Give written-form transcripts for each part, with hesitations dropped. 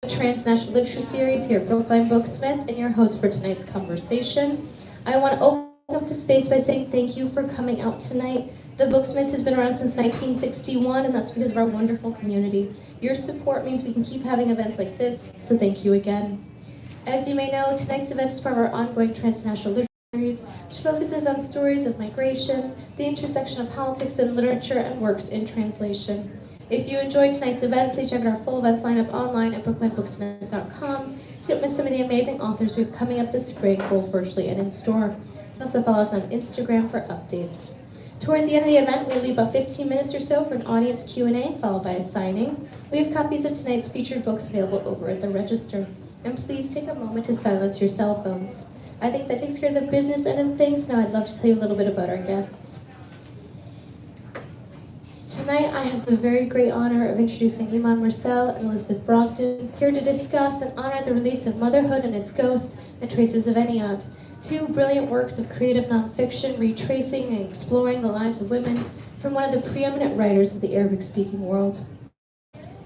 Transnational Literature Series here at Brookline Booksmith and your host for tonight's conversation. I want to open up the space by saying thank you for coming out tonight. The Booksmith has been around since 1961, and that's because of our wonderful community. Your support means we can keep having events like this, so thank you again. As you may know, tonight's event is part of our ongoing Transnational Literature Series, which focuses on stories of migration, the intersection of politics and literature, and works in translation. If you enjoyed tonight's event, please check out our full events lineup online at brooklinebooksmith.com so you don't miss some of the amazing authors we have coming up this spring, both virtually and in store. You can also follow us on Instagram for updates. Toward the end of the event, we'll leave about 15 minutes or so for an audience Q&A, followed by a signing. We have copies of tonight's featured books available over at the register. And please take a moment to silence your cell phones. I think that takes care of the business end of things. Now I'd love to tell you a little bit about our guests. Tonight, I have the very great honor of introducing Iman Mersal and Elizabeth Brogden, here to discuss and honor the release of Motherhood and Its Ghosts and Traces of Eniyat, two brilliant works of creative nonfiction retracing and exploring the lives of women from one of the preeminent writers of the Arabic-speaking world.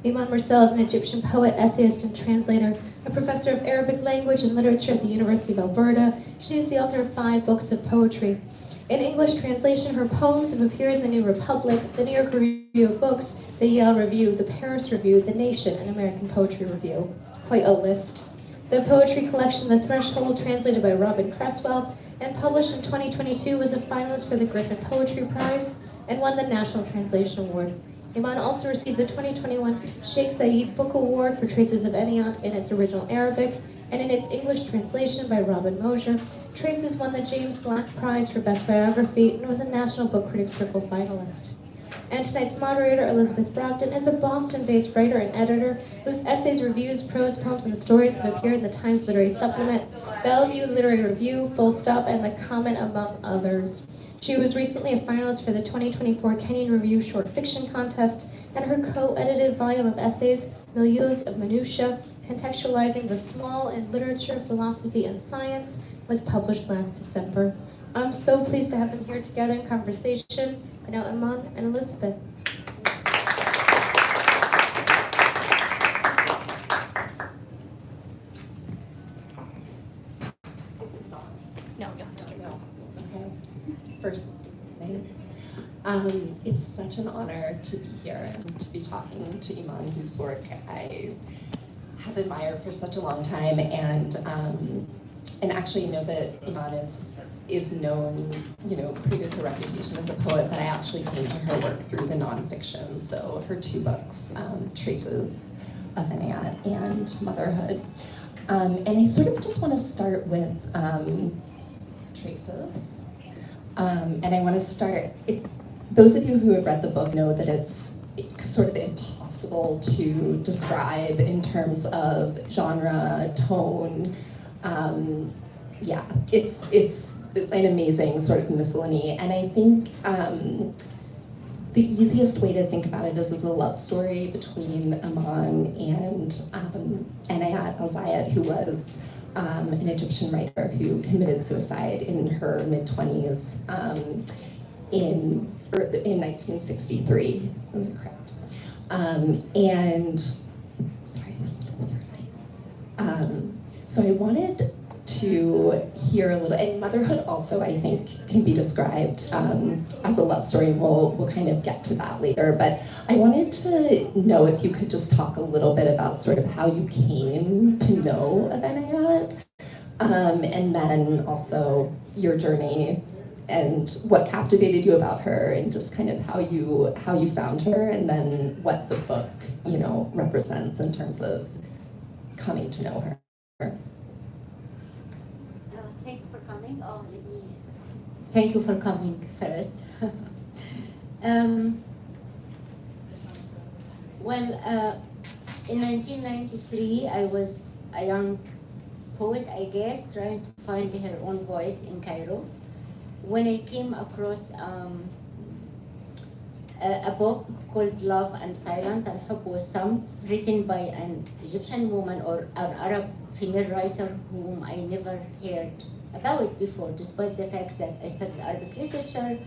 Iman Mersal is an Egyptian poet, essayist, and translator, a professor of Arabic language and literature at the University of Alberta. She is the author of 5 books of poetry. In English translation, her poems have appeared in the New Republic, the New York Review of Books, the Yale Review, the Paris Review, the Nation, and American Poetry Review. Quite a list. The poetry collection The Threshold, translated by Robin Cresswell, and published in 2022, was a finalist for the Griffith Poetry Prize and won the National Translation Award. Iman also received the 2021 Sheikh Zayed Book Award for Traces of Eniyat in its original Arabic, and in its English translation by Robin Mosier, Traces won the James Black Prize for Best Biography and was a National Book Critics Circle finalist. And tonight's moderator, Elizabeth Brogden, is a Boston-based writer and editor whose essays, reviews, prose, poems, and stories have appeared in the Times Literary Supplement, Bellevue Literary Review, Full Stop, and The Comment, among others. She was recently a finalist for the 2024 Kenyon Review Short Fiction Contest, and her co-edited volume of essays, Milieus of Minutia, Contextualizing the Small in Literature, Philosophy, and Science, was published last December. I'm so pleased to have them here together in conversation. And now Iman and Elizabeth. Is this on? No, you don't have to. No. Okay. First, it's such an honor to be here and to be talking to Iman, whose work I have admired for such a long time, and actually know that Iman is known, created her reputation as a poet, but I actually came to her work through the nonfiction. So her 2 books, Traces of Eniyat and Motherhood. And I sort of just want to start with Traces. And I want to start, those of you who have read the book know that it's sort of impossible to describe in terms of genre, tone. It's an amazing sort of miscellany, and I think the easiest way to think about it is as a love story between Iman and Inayat El-Zayed, who was an Egyptian writer who committed suicide in her mid-20s in 1963. Is it correct? And sorry, this is so I wanted to hear a little, and Motherhood also, I think, can be described as a love story. We'll kind of get to that later, but I wanted to know if you could just talk a little bit about sort of how you came to know of Inayat, and then also your journey and what captivated you about her, and just kind of how you found her, and then what the book, represents in terms of coming to know her. Thank you for coming. Thank you for coming first. In 1993, I was a young poet, I guess, trying to find her own voice in Cairo, when I came across a book called Love and Silence, Al-Hub wa Samt, written by an Egyptian woman or an Arab female writer whom I never heard about before, despite the fact that I studied Arabic literature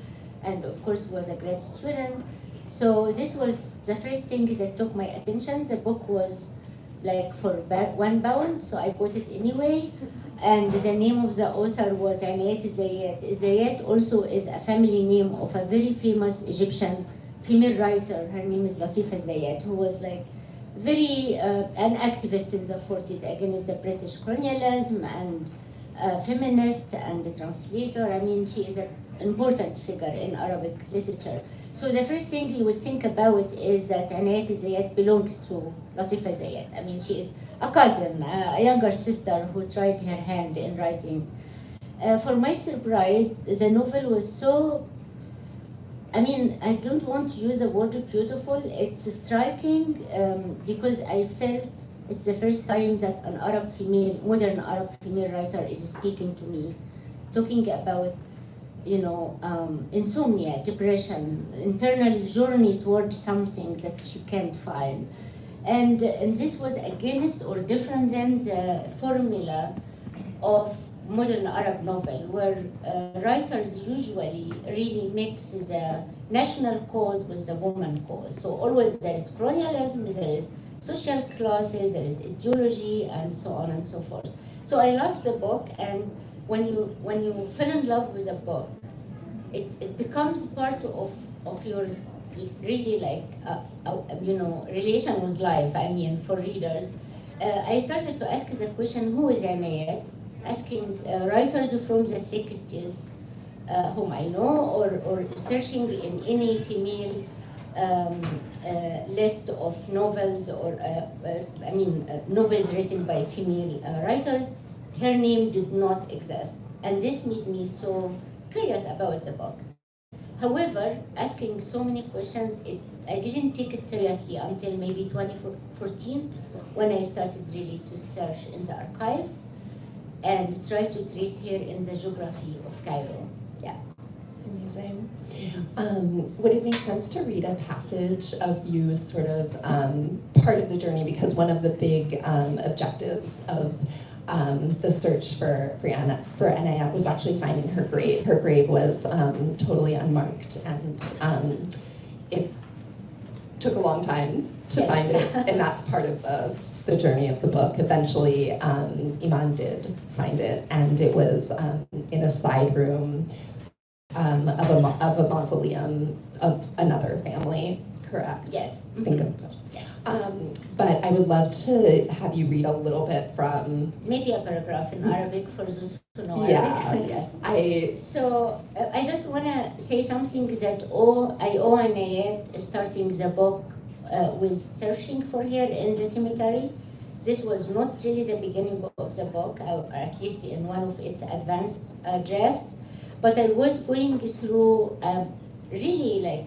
and of course was a grad student. So this was the first thing that took my attention. The book was like for £1, so I bought it anyway. And the name of the author was Inayat Zayat. Zayat also is a family name of a very famous Egyptian female writer. Her name is Latifa Zayat, who was like very an activist in the 40s against the British colonialism and feminist and a translator. I mean, she is an important figure in Arabic literature. So the first thing you would think about is that Inayat Zayat belongs to Latifa Zayat. I mean, she is a cousin, a younger sister who tried her hand in writing. For my surprise, the novel was so, I mean, I don't want to use the word beautiful, it's striking because I felt it's the first time that an Arab female, modern Arab female writer is speaking to me, talking about, you know, insomnia, depression, internal journey towards something that she can't find. And this was against or different than the formula of modern Arab novel, where writers usually really mix the national cause with the woman cause. So always there is colonialism, there is social classes, there is ideology, and so on and so forth. So I loved the book, and when you fall in love with a book, it becomes part of your really like you know, relation with life. I mean, for readers, I started to ask the question, who is Inayat? Asking writers from the 60s whom I know, or searching in any female list of novels, or I mean novels written by female writers. Her name did not exist, and this made me so curious about the book. However, asking so many questions, I didn't take it seriously until maybe 2014, when I started really to search in the archive and try to trace here in the geography of Cairo. Yeah. Amazing. Would it make sense to read a passage of you sort of part of the journey? Because one of the big objectives of the search for Inayat was actually finding her grave. Her grave was totally unmarked, and it took a long time to find it, and that's part of the journey of the book. Eventually, Iman did find it, and it was in a side room of a mausoleum of another family. Correct? Yes. Think of but I would love to have you read a little bit from maybe a paragraph in Arabic for those who know Arabic. Yes. So I just want to say something that I owe Inayat starting the book with searching for her in the cemetery. This was not really the beginning of the book, or at least in one of its advanced drafts, but I was going through really like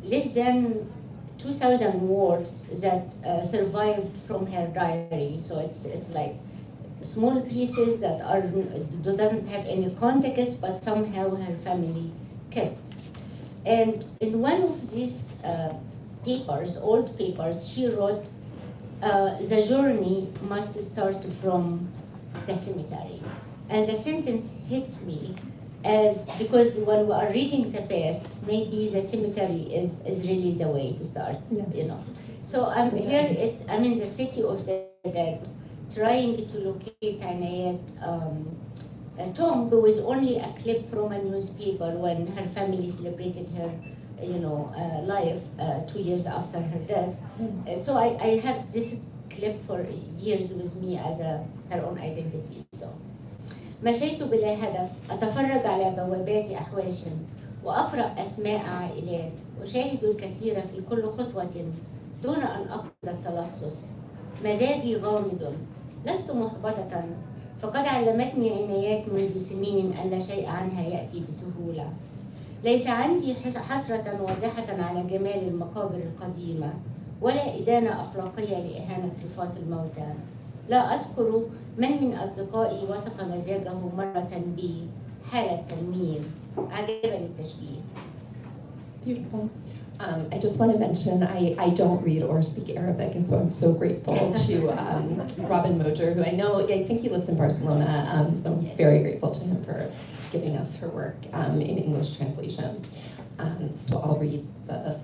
less than 2,000 words that survived from her diary. So it's like small pieces that doesn't have any context, but somehow her family kept. And in one of these papers, old papers, she wrote, the journey must start from the cemetery. And the sentence hits me because when we are reading the past, maybe the cemetery is really the way to start, you know. So I'm here, I'm in the city of the dead, trying to locate Inayat tomb with only a clip from a newspaper when her family celebrated her, you know, life 2 years after her death. So I have this clip for years with me as her own identity. So مشيت بلا هدف أتفرج على بوابات أحواش وأقرأ أسماء عائلات أشاهد الكثير في كل خطوة دون أن أقصد التلصص. مزاجي غامض، لست محبطة، فقد علمتني عنايات منذ سنين أن لا شيء عنها يأتي بسهولة. ليس عندي حسرة واضحة على جمال المقابر القديمة ولا إدانة أخلاقية لإهانة رفات الموتى. لا أذكر من أصدقائي وصف مزاجه مرة بي حالة تنميل. عجبني التشبيه. Beautiful. I just want to mention I don't read or speak Arabic, and so I'm so grateful to Robin Mojer, who I think he lives in Barcelona, so I'm very grateful to him for giving us her work in English translation. So I'll read the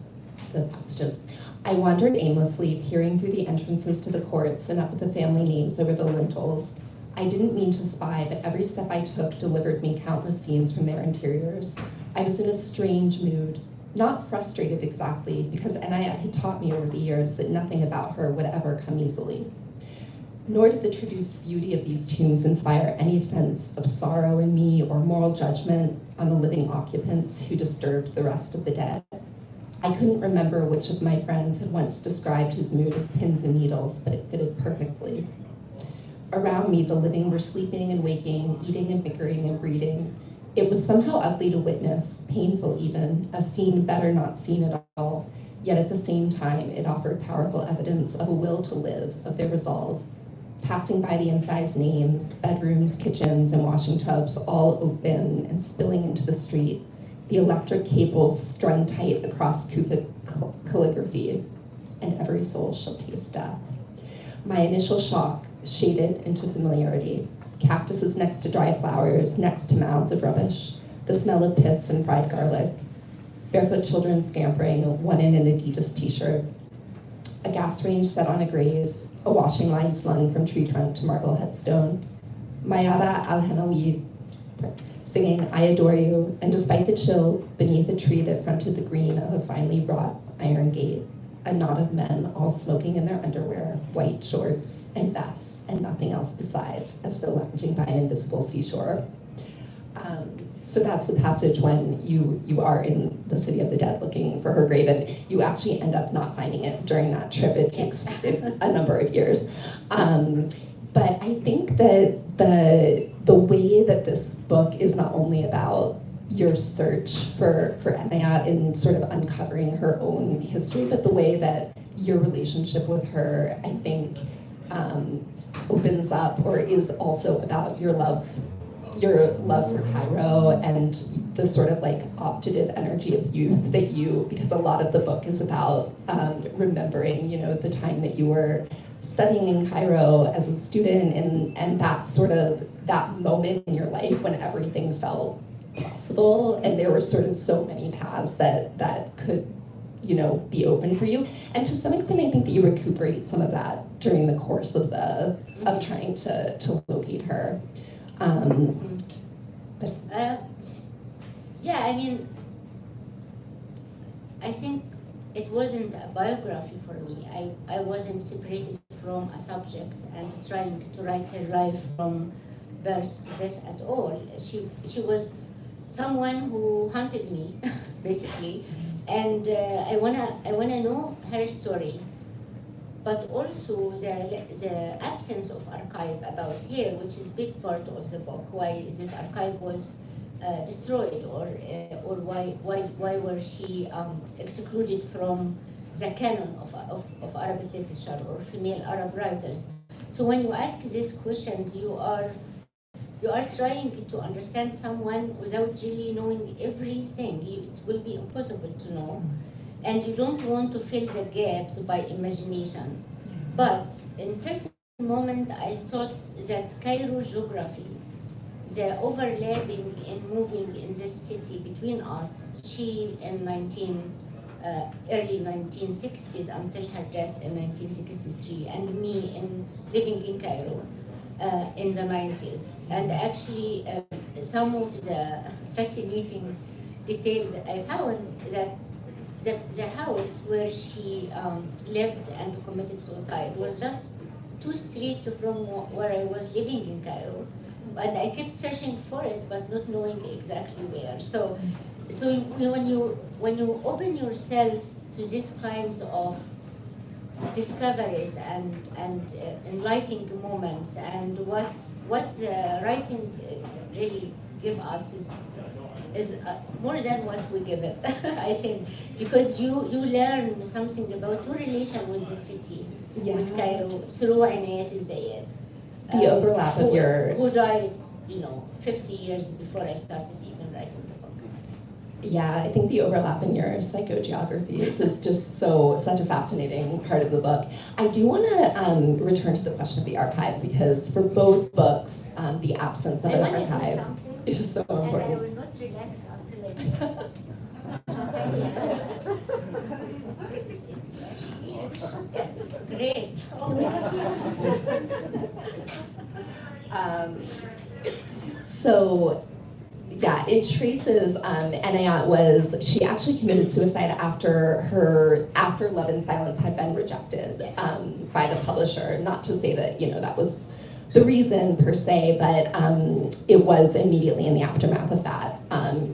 the passages. I wandered aimlessly, peering through the entrances to the courts and up at the family names over the lintels. I didn't mean to spy, but every step I took delivered me countless scenes from their interiors. I was in a strange mood, not frustrated exactly, because Anaya had taught me over the years that nothing about her would ever come easily. Nor did the traduced beauty of these tombs inspire any sense of sorrow in me or moral judgment on the living occupants who disturbed the rest of the dead. I couldn't remember which of my friends had once described his mood as pins and needles, but it fitted perfectly. Around me, the living were sleeping and waking, eating and bickering and breeding. It was somehow ugly to witness, painful even, a scene better not seen at all, yet at the same time, it offered powerful evidence of a will to live, of their resolve. Passing by the incised names, bedrooms, kitchens, and washing tubs all open and spilling into the street, the electric cables strung tight across Kufic calligraphy, and every soul shall taste death. My initial shock shaded into familiarity. Cactuses next to dry flowers, next to mounds of rubbish, the smell of piss and fried garlic, barefoot children scampering, one in an Adidas t-shirt, a gas range set on a grave, a washing line slung from tree trunk to marble headstone, Mayada al-Hanawi singing I Adore You, and despite the chill, beneath a tree that fronted the green of a finely wrought iron gate, a knot of men all smoking in their underwear, white shorts and vests, and nothing else besides, as though lounging by an invisible seashore. So that's the passage when you are in the city of the dead looking for her grave, and you actually end up not finding it during that trip. It takes a number of years. But I think that the way that this book is not only about your search for Enaya in sort of uncovering her own history, but the way that your relationship with her, I think, opens up or is also about your love for Cairo and the sort of like optative energy of youth that you, because a lot of the book is about remembering, the time that you were studying in Cairo as a student and that sort of, that moment in your life when everything felt possible and there were sort of so many paths that could, be open for you. And to some extent, I think that you recuperate some of that during the course of trying to locate her. I think it wasn't a biography for me. I wasn't separated from a subject and trying to write her life from birth to death at all. She was someone who haunted me, basically, and I wanna know her story. But also the absence of archive about her, which is big part of the book, why this archive was destroyed, or why were she excluded from the canon of Arabic literature or female Arab writers. So when you ask these questions, you are trying to understand someone without really knowing everything. It will be impossible to know. And you don't want to fill the gaps by imagination. But in certain moment, I thought that Cairo geography, the overlapping and moving in this city between us, she in early 1960s until her death in 1963, and me in living in Cairo in the 90s. And actually, some of the fascinating details I found that the house where she lived and committed suicide was just 2 streets from where I was living in Cairo. And I kept searching for it, but not knowing exactly where. So when you open yourself to these kinds of discoveries and enlightening moments, and what the writing really give us is more than what we give it, I think, because you learn something about your relation with the city, with Cairo, through Inayat Zayed. The overlap of yours. Who died, 50 years before I started even writing the book. Yeah, I think the overlap in your psychogeographies is just such a fascinating part of the book. I do want to return to the question of the archive, because for both books, the absence of an archive is so important. And I will not relax until I This is it. Yes, great. So, yeah, in Trace's, Anayat she actually committed suicide after Love in Silence had been rejected by the publisher. Not to say that, that was the reason per se, but it was immediately in the aftermath of that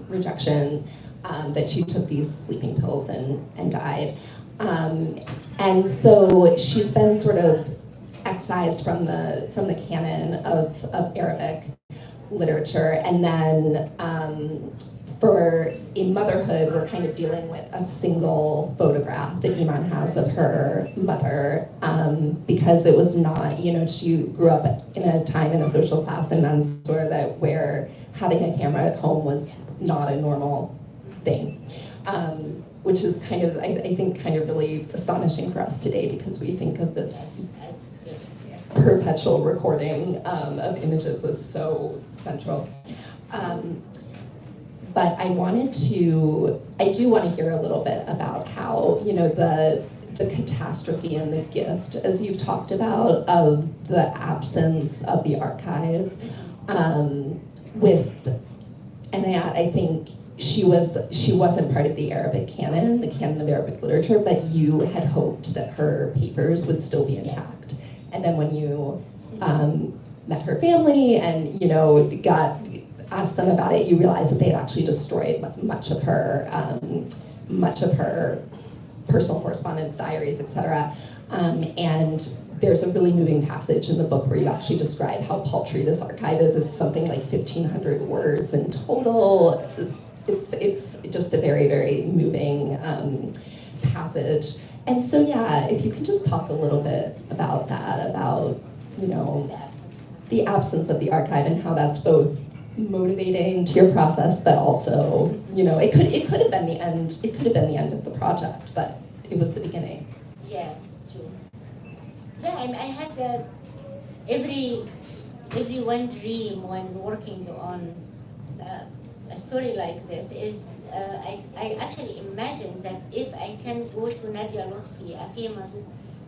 rejection that she took these sleeping pills and died. And so she's been sort of excised from the canon of Arabic literature, and then for In Motherhood, we're kind of dealing with a single photograph that Iman has of her mother, because it was not, she grew up in a time in a social class in Mansour where having a camera at home was not a normal thing. Which is kind of, I think, kind of really astonishing for us today, because we think of this perpetual recording of images as so central. But I do want to hear a little bit about how, the catastrophe and the gift, as you've talked about, of the absence of the archive. With Anayat, I think she wasn't part of the Arabic canon, the canon of Arabic literature, but you had hoped that her papers would still be intact. And then when you met her family and asked them about it, you realized that they had actually destroyed much of her personal correspondence, diaries, etc. And there's a really moving passage in the book where you actually describe how paltry this archive is. It's something like 1,500 words in total. It's just a very, very moving passage. And so, yeah, if you can just talk a little bit about that, about, the absence of the archive and how that's both motivating to your process, but also, it could have been the end. It could have been the end of the project, but it was the beginning. Yeah, true. Yeah, I had everyone dream when working on a story like this is I actually imagine that if I can go to Nadia Lutfi, a famous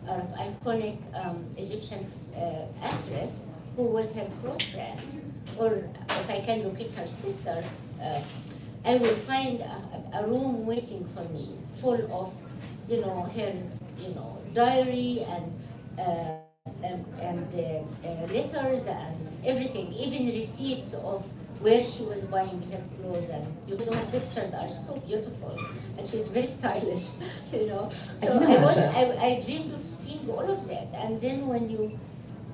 iconic Egyptian actress who was her close friend, or if I can locate her sister, I will find a room waiting for me, full of, her, diary and letters and everything, even receipts of where she was buying her clothes, and because her pictures are so beautiful and she's very stylish, So I dreamed of seeing all of that, and then when you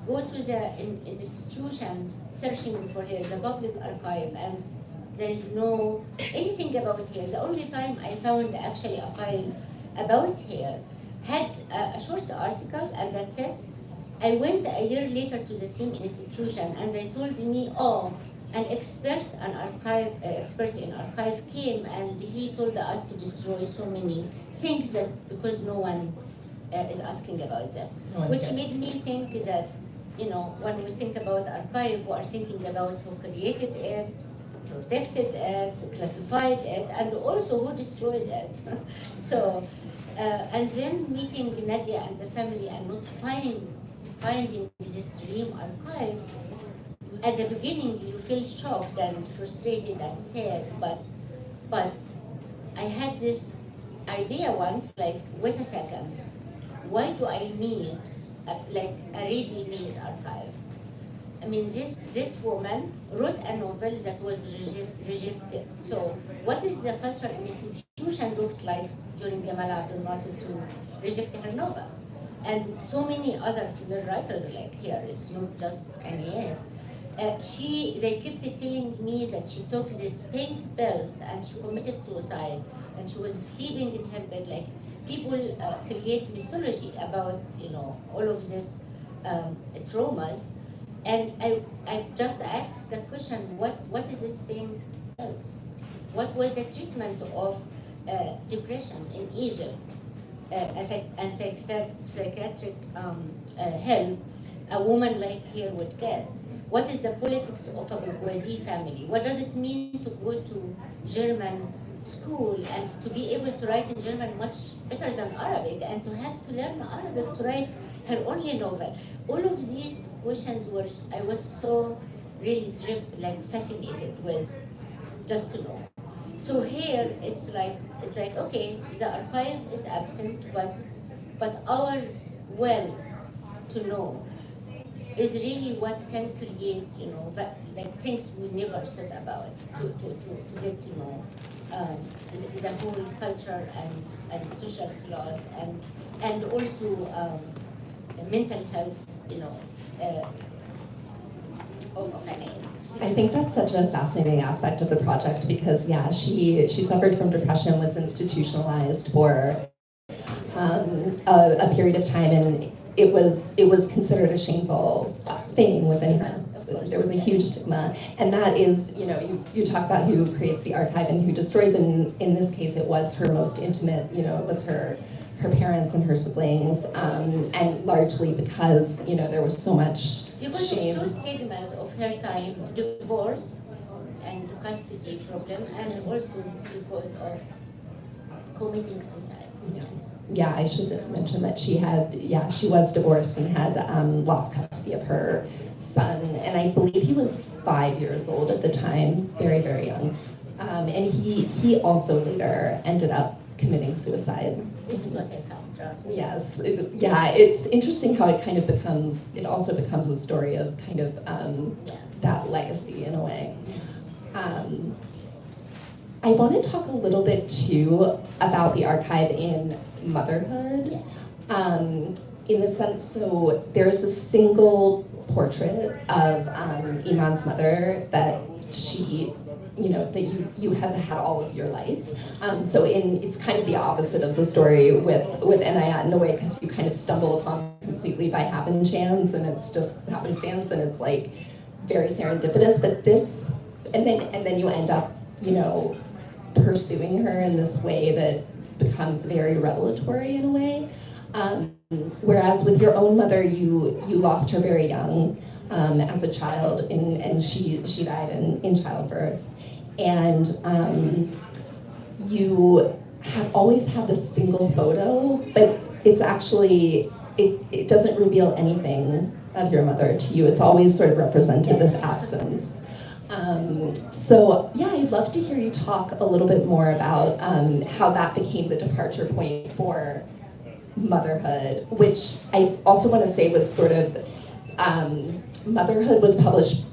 go to the institutions searching for her, the public archive, and there is no anything about her. The only time I found actually a file about her had a short article, and that's it. I went a year later to the same institution, and they told me, oh, an expert in archive came, and he told us to destroy so many things that because no one is asking about them, which made me think that, when we think about archive, we are thinking about who created it, protected it, classified it, and also who destroyed it. So, and then meeting Nadia and the family and not finding this dream archive, at the beginning you feel shocked and frustrated and sad, but I had this idea once, like, wait a second, why do I need a ready-made archive? I mean, this woman wrote a novel that was rejected. So what is the cultural institution looked like during Gamal Abdel Nasser to reject her novel? And so many other female writers like here, it's not just Annie. They kept telling me that she took these pink pills and she committed suicide and she was sleeping in her bed. Like, people create mythology about all of these traumas, and I just asked the question, what is this pink pills? What was the treatment of depression in Egypt? And psychiatric help a woman like her would get. What is the politics of a bourgeoisie family? What does it mean to go to German school and to be able to write in German much better than Arabic and to have to learn Arabic to write her only novel. All of these questions were, I was so really fascinated with just to know. So here it's like okay, the archive is absent, but our well to know is really what can create, like things we never thought about to get to know the whole culture and social class and also mental health, of an age. I think that's such a fascinating aspect of the project because, yeah, she suffered from depression, was institutionalized for a period of time, and it was considered a shameful thing within her. There was a huge stigma, and that is, you talk about who creates the archive and who destroys, and in this case, it was her most intimate, it was her parents and her siblings, and largely because, there was so much because shame. of two stigmas of her time, divorce and custody problem, and also because of committing suicide. Yeah, I should mention that she was divorced and had lost custody of her son, and I believe he was 5 years old at the time, very, very young. And he also later ended up committing suicide. This is what I found. Yes, it's interesting how it also becomes a story of kind of that legacy in a way. I want to talk a little bit too about the archive in motherhood, in the sense, so there's a single portrait of Iman's mother that she, that you have had all of your life. So it's kind of the opposite of the story with Inayat in a way, because you kind of stumble upon it completely by happen chance, and it's just happenstance, and it's like very serendipitous. But this, and then you end up, pursuing her in this way that becomes very revelatory in a way. Whereas with your own mother, you lost her very young as a child, and she died in childbirth. And you have always had this single photo, but it's actually, it doesn't reveal anything of your mother to you. It's always sort of represented this absence. So yeah, I'd love to hear you talk a little bit more about how that became the departure point for motherhood, which I also want to say was sort of, Motherhood was published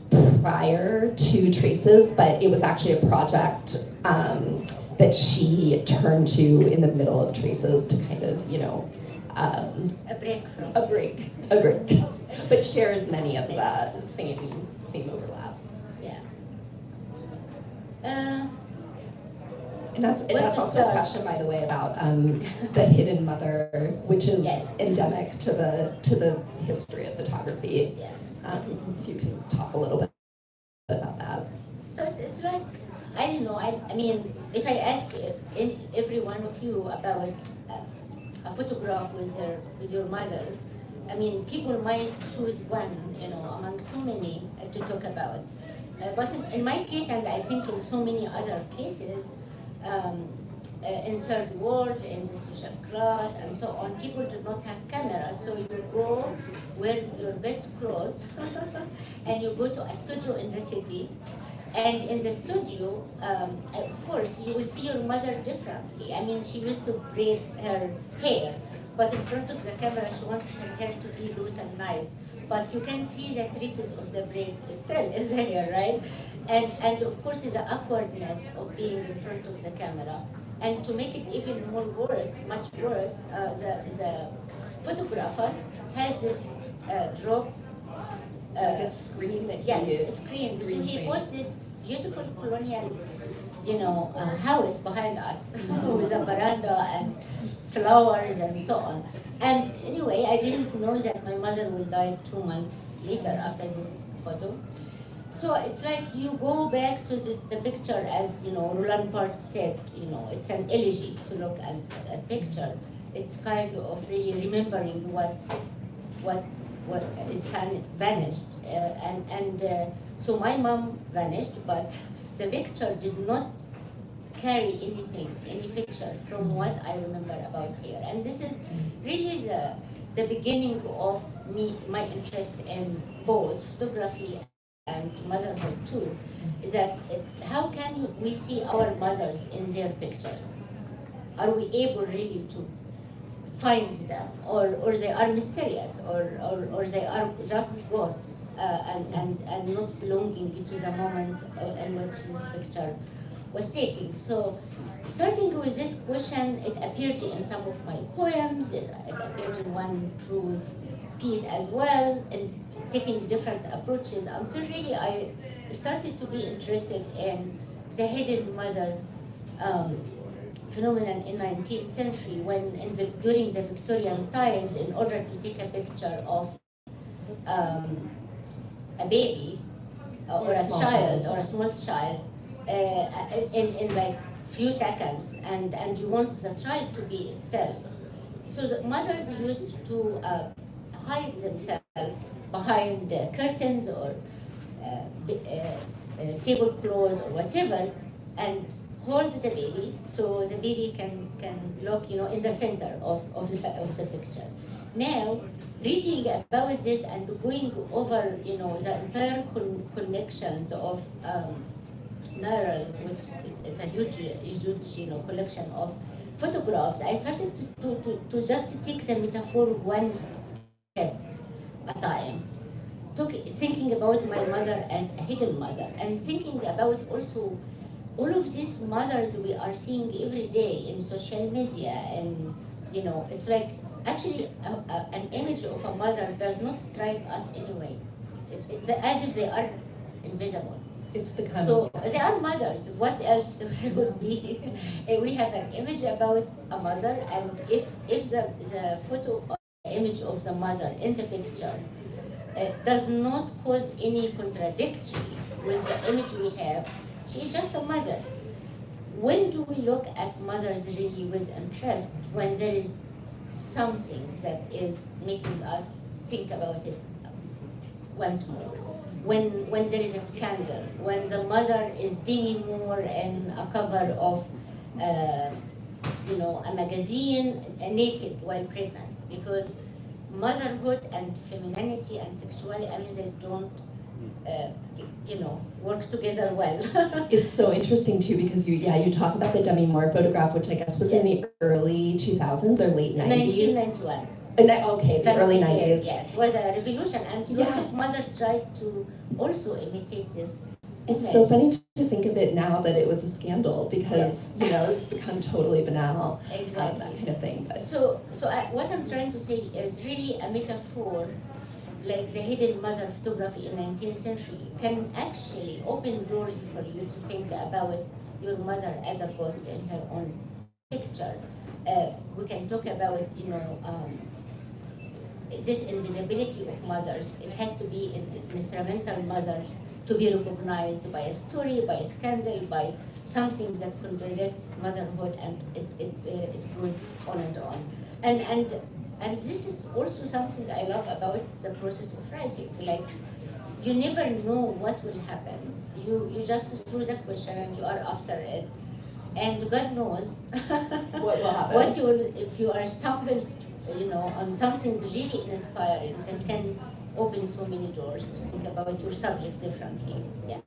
prior to Traces, but it was actually a project that she turned to in the middle of Traces to kind of, a break, but shares many of the same overlap. Yeah. And that's also a question, by the way, about the hidden mother, which is endemic to the history of photography. Yeah. If you can talk a little bit about that. So it's like, I don't know, I mean, if I ask every one of you about a photograph with your mother, I mean, people might choose one, among so many to talk about. But in my case, and I think in so many other cases, in third world, in the social class, and so on, people do not have cameras, so you go wear your best clothes, and you go to a studio in the city, and in the studio, of course, you will see your mother differently. I mean, she used to braid her hair, but in front of the camera, she wants her hair to be loose and nice. But you can see the traces of the braid still in the hair, right? And of course, the awkwardness of being in front of the camera. And to make it even more much worse, the photographer has this drop. Like a screen that a screen. So he put this beautiful colonial, house behind us with a veranda and flowers and so on. And anyway, I didn't know that my mother will die 2 months later after this photo. So it's like you go back to the picture, as Roland Barthes said, it's an elegy to look at a picture. It's kind of really remembering what is vanished, and so my mom vanished, but the picture did not carry anything, any picture from what I remember about her. And this is really the beginning of my interest in both photography and motherhood too. Is that how can we see our mothers in their pictures? Are we able really to find them, or they are mysterious, or they are just ghosts, and not belonging to the moment in which this picture was taken. So, starting with this question, it appeared in some of my poems, it appeared in one prose piece as well, and taking different approaches until really I started to be interested in the hidden mother phenomenon in 19th century, when during the Victorian times, in order to take a picture of a baby or a child or a small child in like few seconds, and you want the child to be still. So the mothers used to hide themselves behind curtains or tablecloths or whatever, and hold the baby so the baby can look, in the center of the picture. Now, reading about this and going over, the entire collections of Mersal, which is a huge collection of photographs, I started to just take the metaphor one step at a time. Thinking about my mother as a hidden mother, and thinking about also all of these mothers we are seeing every day in social media, and it's like actually an image of a mother does not strike us anyway. It's as if they are invisible. It's become So they are mothers. What else would be? We have an image about a mother, and if the photo or the image of the mother in the picture does not cause any contradictory with the image we have, she is just a mother. When do we look at mothers really with interest? When there is something that is making us think about it once more. When there is a scandal, when the mother is Demi Moore in a cover of a magazine naked while pregnant, because motherhood and femininity and sexuality, they don't work together well. It's so interesting too, because you talk about the Demi Moore photograph, which I guess was in the early 2000s or late 90s. 1991. Okay, the early 90s. Yes, was a revolution, and lots of mothers tried to also imitate this. It's so funny to think of it now that it was a scandal, because it's become totally banal, Exactly. that kind of thing. But What I'm trying to say is really a metaphor, like the hidden mother photography in 19th century can actually open doors for you to think about your mother as a ghost in her own picture. We can talk about this invisibility of mothers. It has to be an instrumental mother to be recognized by a story, by a scandal, by something that contradicts motherhood, and it goes on and on. And this is also something I love about the process of writing. Like, you never know what will happen. You just throw the question and you are after it, and God knows what will happen. if you are stumbled, on something really inspiring that can open so many doors to think about your subject differently. Yeah.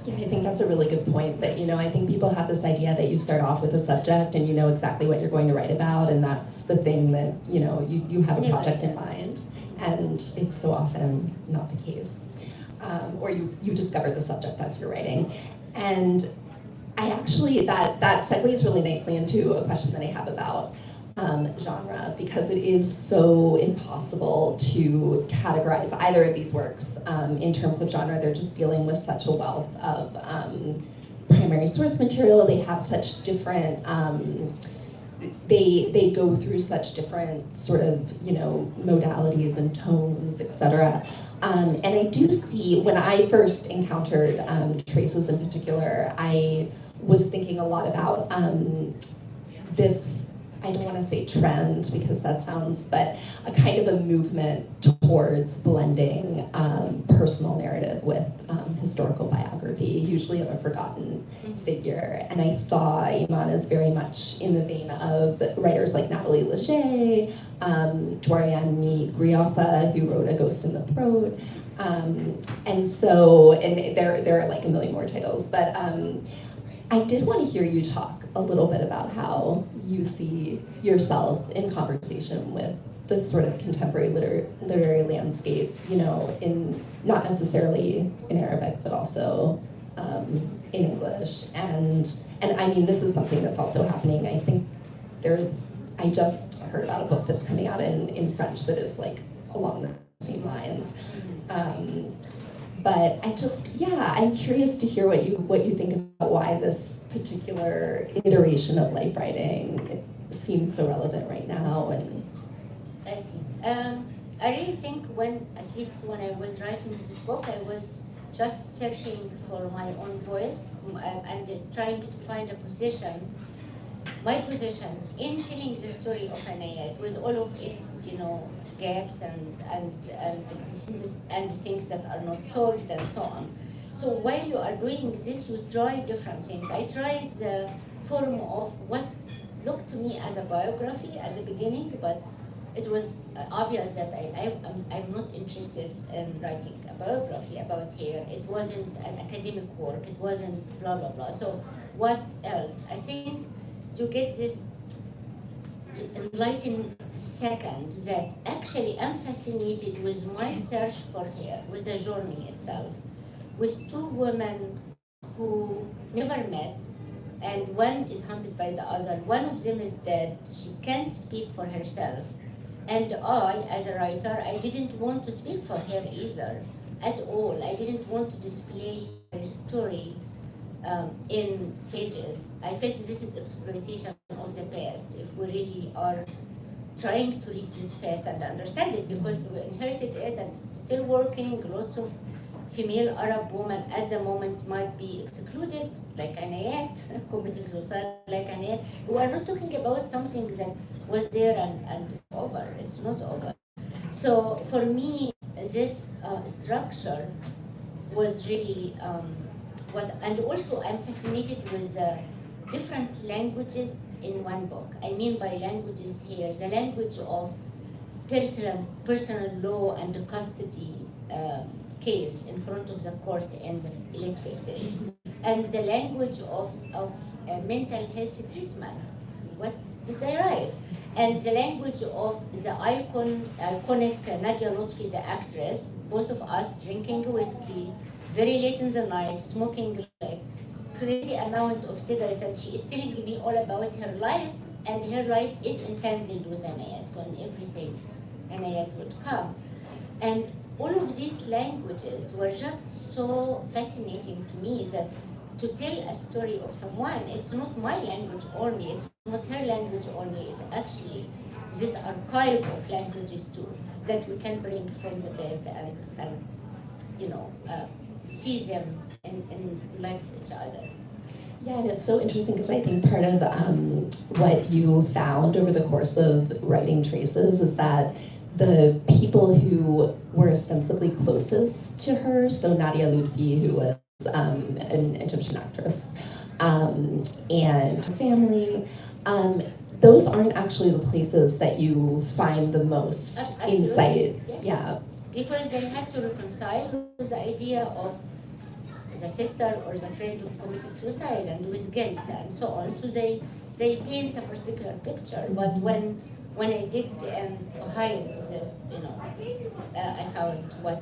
Yeah, I think that's a really good point, that, I think people have this idea that you start off with a subject and you know exactly what you're going to write about, and that's the thing that, you have a project in mind, and it's so often not the case. Or you discover the subject as you're writing. And I actually, that segues really nicely into a question that I have about genre, because it is so impossible to categorize either of these works in terms of genre. They're just dealing with such a wealth of primary source material. They have such different, they go through such different sort of, modalities and tones, etc. And I do see, when I first encountered Traces in particular, I was thinking a lot about this, I don't want to say trend because that sounds, but a kind of a movement towards blending personal narrative with historical biography, usually of a forgotten figure. and I saw Iman as very much in the vein of writers like Natalie Leger, Doriani Griaffa, who wrote A Ghost in the Throat. And there are like a million more titles, but I did want to hear you talk a little bit about how you see yourself in conversation with this sort of contemporary literary landscape, you know, in not necessarily in Arabic, but also in English. And I mean, this is something that's also happening. I think I just heard about a book that's coming out in French that is like along the same lines. But I'm curious to hear what you think about why this particular iteration of life writing seems so relevant right now. And I see. I really think at least when I was writing this book, I was just searching for my own voice and trying to find my position in telling the story of Anayat with all of its, gaps and things that are not solved and so on. So while you are doing this, you try different things. I tried the form of what looked to me as a biography at the beginning, but it was obvious that I'm not interested in writing a biography about her. It wasn't an academic work. It wasn't blah, blah, blah. So what else? I think you get this enlightening second that actually I'm fascinated with my search for her, with the journey itself, with two women who never met, and one is haunted by the other. One of them is dead. She can't speak for herself. And I, as a writer, I didn't want to speak for her either, at all. I didn't want to display her story in pages. I felt this is exploitation of the past. If we really are trying to read this past and understand it, because we inherited it and it's still working. Lots of female Arab women at the moment might be excluded, like Anayat, committing suicide like Anayat. We are not talking about something that was there and it's over. It's not over. So for me, this structure was really and also I'm fascinated with different languages in one book. I mean by languages here, the language of personal law and custody case in front of the court in the late 50s, and the language of mental health treatment. What did I write? And the language of the iconic Nadia Lutfi, the actress, both of us drinking whiskey, very late in the night, smoking like crazy amount of cigarettes, and she is telling me all about her life, and her life is entangled with Anayat, so in everything Anayat would come. And all of these languages were just so fascinating to me that to tell a story of someone, it's not my language only, it's not her language only, it's actually this archive of languages too, that we can bring from the past and see them in light of each other. yeah, and it's so interesting because I think part of what you found over the course of writing Traces is that the people who were ostensibly closest to her, so Nadia Lutfi, who was an Egyptian actress, and her family, those aren't actually the places that you find the most insight. Yes. Yeah. Because they had to reconcile with the idea of the sister or the friend who committed suicide and with guilt and so on. So they paint a particular picture. But when I digged behind this, I found what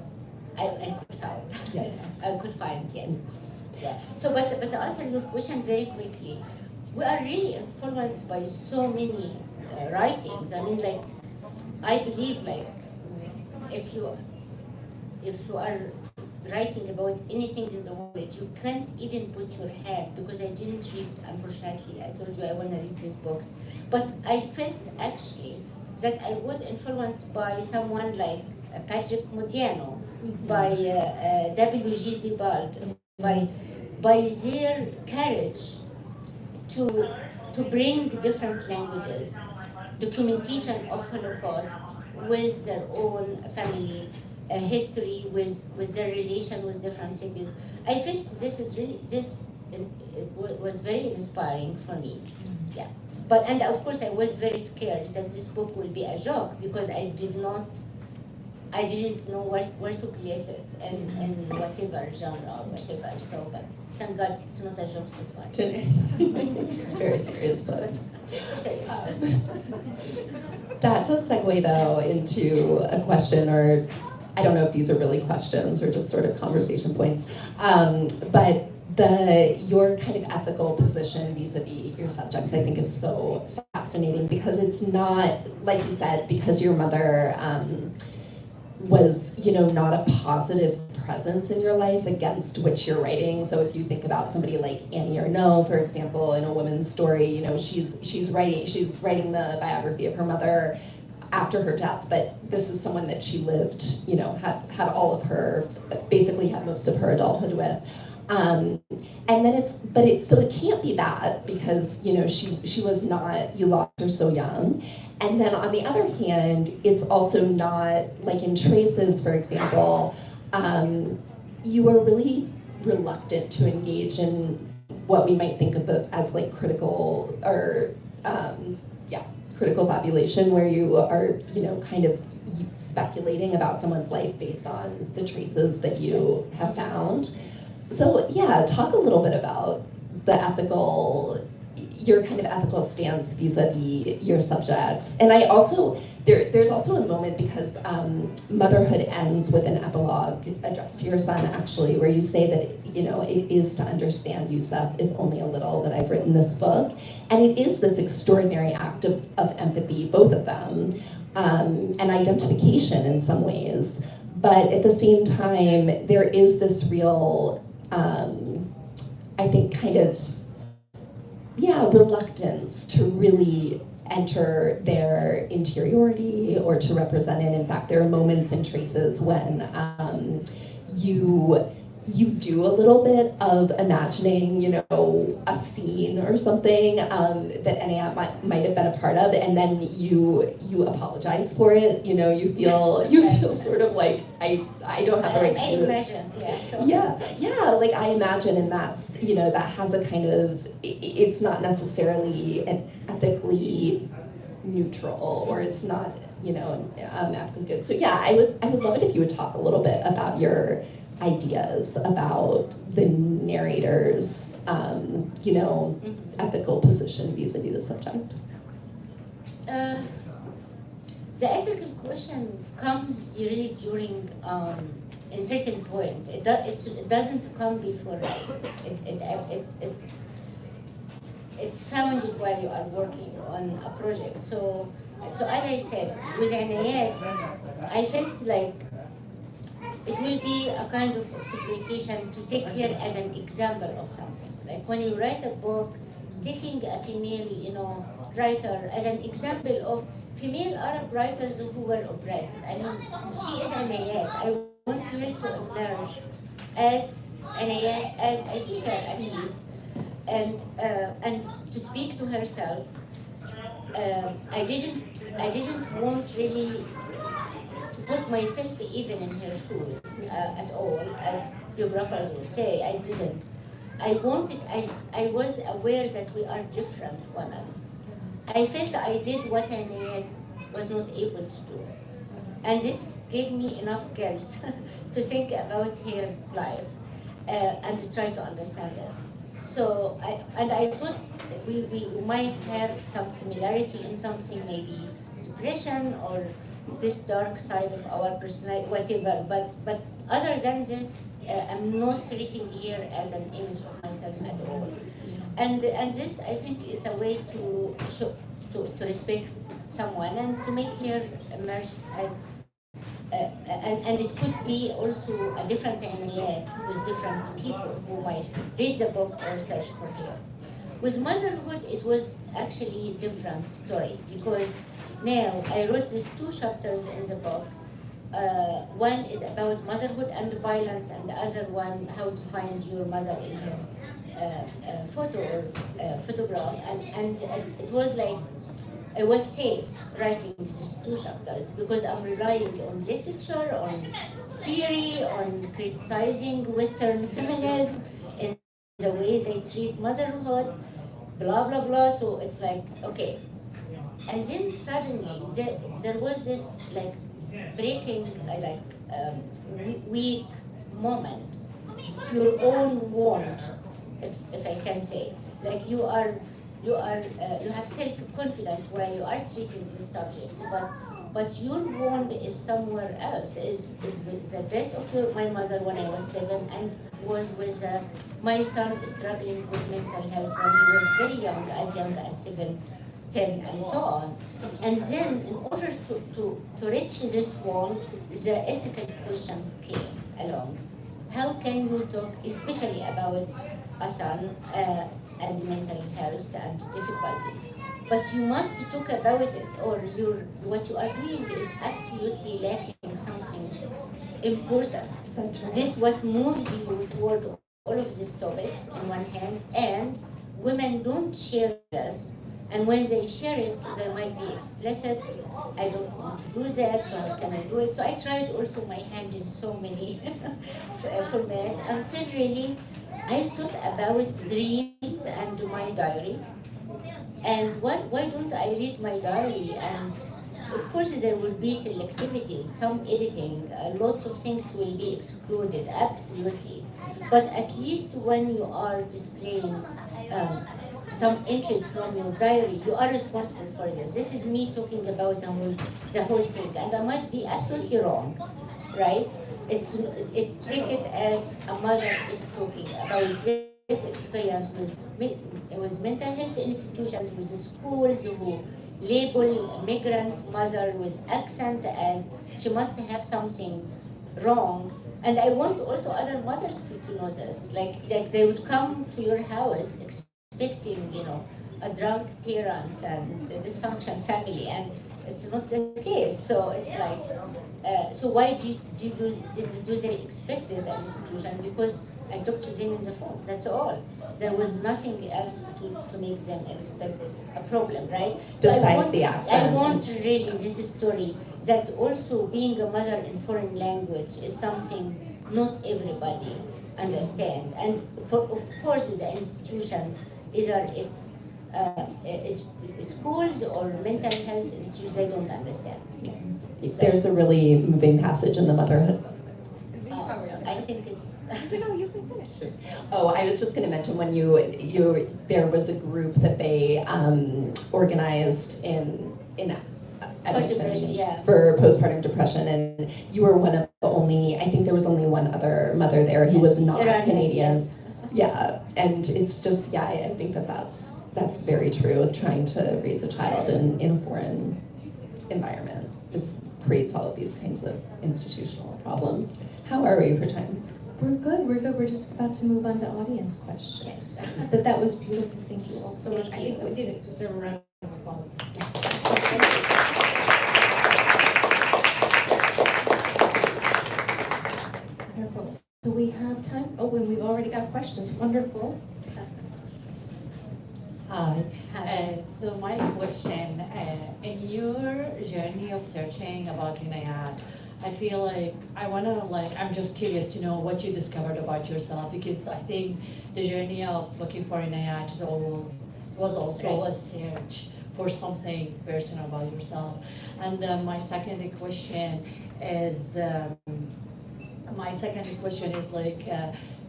I could find. Yes. I could find, yes. Yeah. So, but to answer your question very quickly, we are really influenced by so many writings. I mean, like, I believe, like, if you are writing about anything in the world, you can't even put your head, because I didn't read, unfortunately. I told you I want to read these books. But I felt actually that I was influenced by someone like Patrick Modiano, by W.G. Zibald, by their courage to bring different languages, documentation of Holocaust with their own family history, with their relation with different cities. I think this is really, this was very inspiring for me. Yeah. But and of course I was very scared that this book will be a joke because I didn't know where to place it in whatever genre or whatever. So but thank God it's not a joke so far. It's a very serious book. Serious. That does segue though into a question, or I don't know if these are really questions or just sort of conversation points, but your kind of ethical position vis-a-vis your subjects, I think, is so fascinating because it's not, like you said, because your mother was, not a positive presence in your life against which you're writing. So if you think about somebody like Annie Ernaux, for example, in A Woman's Story, she's writing the biography of her mother after her death, but this is someone that she lived, had all of her, basically had most of her adulthood with. And then so it can't be that because, she was not, you lost her so young. And then on the other hand, it's also not, like in Traces, for example, you were really reluctant to engage in what we might think of as like critical or, critical fabulation, where you are, kind of speculating about someone's life based on the traces that you have found. So yeah, talk a little bit about your kind of ethical stance vis-a-vis your subjects. And I also, there's also a moment because Motherhood ends with an epilogue addressed to your son, actually, where you say that, it is to understand Yusuf, if only a little, that I've written this book. And it is this extraordinary act of empathy, both of them, and identification in some ways. But at the same time, there is this real, I think, kind of, reluctance to really enter their interiority or to represent it. In fact, there are moments in Traces when you do a little bit of imagining, a scene or something that Anayat might have been a part of, and then you apologize for it. You feel sort of like I don't have the right to do this. Like I imagine, and that's that has a kind of, it's not necessarily an ethically neutral, or it's not ethically good. So yeah, I would love it if you would talk a little bit about your ideas about the narrator's, ethical position vis-a-vis the subject. The ethical question comes really during a certain point. It doesn't come before. It's founded while you are working on a project. So as I said, with Anayat, I felt like it will be a kind of exploitation to take her as an example of something. Like when you write a book, taking a female, writer as an example of female Arab writers who were oppressed. I mean, she is Anayat. I want her to emerge as Anayat, as I see her at least, and to speak to herself. I didn't want really to put myself even in her shoes at all, as biographers would say. I didn't. I was aware that we are different women. I felt I did what Anayat was not able to do. And this gave me enough guilt to think about her life and to try to understand it. So I thought we might have some similarity in something, maybe depression or this dark side of our personality, whatever. But other than this, I'm not treating here as an image of myself at all. And this, I think, is a way to show, to respect someone and to make her emerge as and it could be also a different Anayat with different people who might read the book or search for her. With motherhood, it was actually a different story because now I wrote these 2 chapters in the book. One is about motherhood and violence, and the other one how to find your mother in her photograph. And it was like I was safe writing these 2 chapters because I'm relying on literature, on theory, on criticizing Western feminism in the way they treat motherhood, blah blah blah. So it's like, okay. And then suddenly there was this like breaking weak moment, your own want, if I can say. Like you have self-confidence where you are treating these subjects, but your wound is somewhere else. Is with the death of my mother when I was 7, and was with my son struggling with mental health when he was very young as 7, 10, and so on. And then, in order to reach this wound, the ethical question came along. How can you talk, especially about a son and mental health and difficulties? But you must talk about it, or what you are doing is absolutely lacking something important. This what moves you toward all of these topics in one hand, and women don't share this. And when they share it, they might be explicit. I don't want to do that, so how can I do it? So I tried also my hand in so many formats until really I thought about dreams and my diary. And why don't I read my diary? And of course, there will be selectivity, some editing, lots of things will be excluded, absolutely. But at least when you are displaying some interest from your diary, you are responsible for this. This is me talking about the whole thing, and I might be absolutely wrong, right? Take it as a mother is talking about this experience with mental health institutions, with the schools who label migrant mother with accent as she must have something wrong. And I want also other mothers to know this. Like they would come to your house expecting, a drunk parents and a dysfunctional family, and it's not the case. So it's like, so why do they expect this at institution? Because I talked to them in the phone, that's all. There was nothing else to make them expect a problem, right? Besides the accent. I want really this story that also being a mother in foreign language is something not everybody understand. And of course the institutions, either it's schools or mental health institutions, they don't understand. There's a really moving passage in the motherhood. I think it's You can finish. Oh, I was just going to mention when there was a group that they organized in Edmonton for postpartum depression, and you were one of the only. I think there was only one other mother there who was not Canadian. Yeah, and it's just I think that's very true. Trying to raise a child in a foreign environment creates all of these kinds of institutional problems. How are we for time? We're good. We're just about to move on to audience questions. yes. But that was beautiful. Thank you all so much. I think we did it. Deserve a round of applause. Wonderful. So we have time. Oh, and we've already got questions. Wonderful. Hi. So my question, in your journey of searching about Inayat, I feel like I'm just curious to know what you discovered about yourself, because I think the journey of looking for Inayat was also a search for something personal about yourself. And my second question is